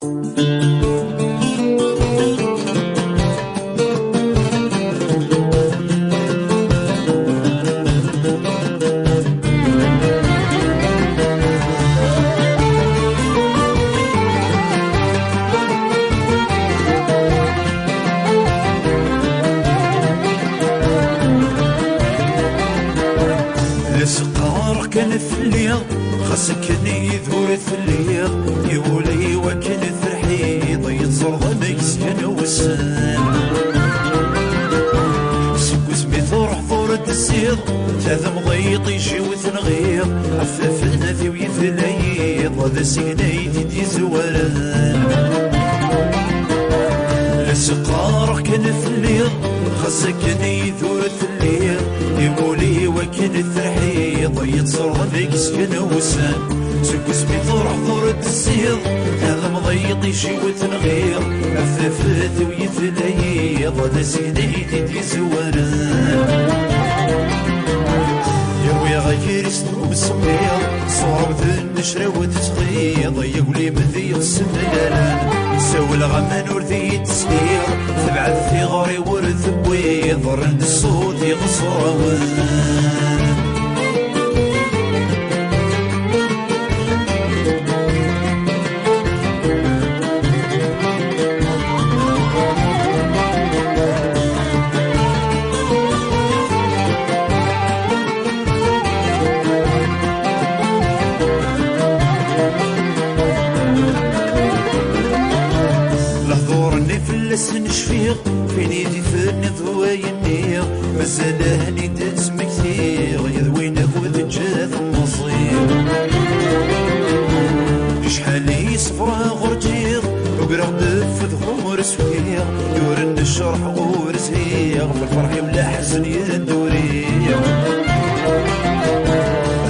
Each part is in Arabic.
السقار كان في الليل خاصك يذور في الليل يولي وكان فرحيض يتصرض ميكسكن وسان سكو سميث روح ثورة السيض هذا مضيط يجي وثنغير عفافنا في ويثلايض هذا سكنايتي دي زواران السقار كان في الليل خاصك يذور في الليل يولي وكان فرحيض يتصرض ميكسكن وسان سكو سميث روح ثورة السيض هذا مضيط يجي وثنغير عفافات ويثلايض هذا سكنايتي دي زواران يروي غير يسنو بالصبير صعب النشرة وتتغيض يقولي بذي السملالان سوى الغمان وردي تسير تبعث في غاري ورث بويض رند الصوت يغصروان نشفيق فين يدي فرني ضواي النير مازال هني تسمى كثير يذوينك وذجاث المصير شحال يصفرا غرجير وقرا بفذ غمر سوير يورن الشرح غور زهير بالفرح ولا حزن يندورير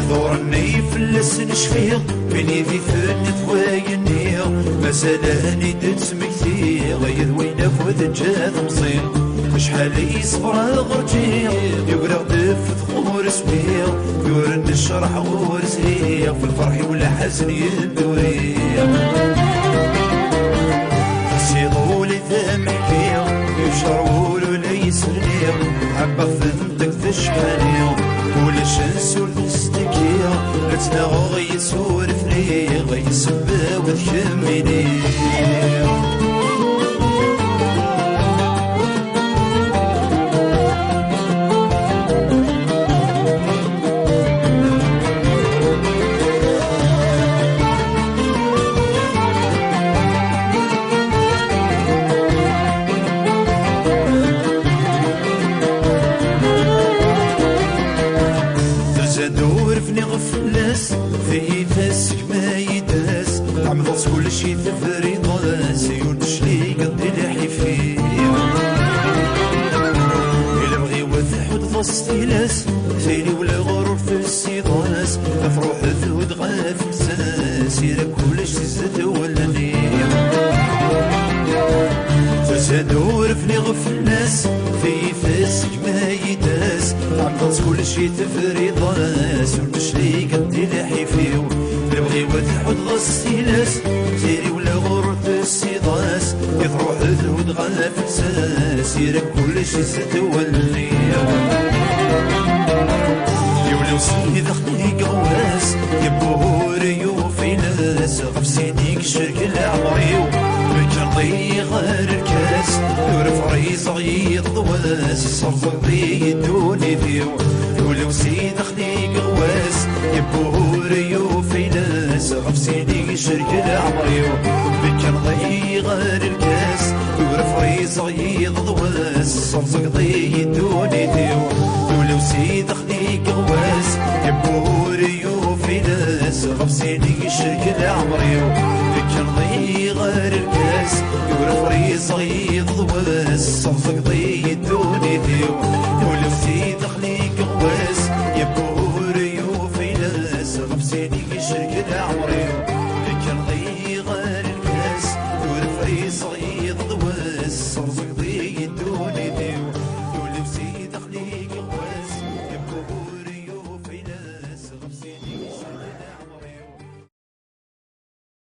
ثور النيف لس نشفيق فين يدي فرني ضواي النير مازال هني تسمى كثير يذوينك وذجاث مصير شحال يصبر غرجير يقرا دف غمور سوير يورن الشرح غور زهير في الفرح ولا حزن يندورير سيطولي ذا محكير يشرول ولا يسرنير عبا فندق ذا شحالير ولا شنس ولا استكير لتناغ يسور فنير يسبا وذكمينير دورفني غفلاس في فاسك ما يداس عمضت كل شي ثفري ضاس يونشلي قد لحي فيه إلا بغي وثحود ضاستيلاس ثيلي ولا غرور في السيضاس افروح ذود غاف مساس يرى كل شي زاد ولا نيم دورفني غفلاس في فاسك ما يداس عمضت كل شي تفري ضاس والمشري قد لحي فيو نبغي وتحود غسيلاس سيري ولا غرف السيضاس يفروح الهود غاف الساس يرك كل شي ستولي يولي وصيد خلي قواس يبوري وفي ناس غف سيديك شرك العمريو بجرضي غير الكاس يورف ريز غيض ضواس صرف ضي دوني فيو يولي وسيد خليق غواس يبوري وفي ناس غف سيدي شرك العمريو بجرضي غير الكاس يورف ريز غيض ضواس صرف ضي دوني فيو يولي وسيد خليق غواس يبوري وفي ناس غف سيدي شرك العمريو بجرضي غير الكاس يورف ريز غيض ضواس صرف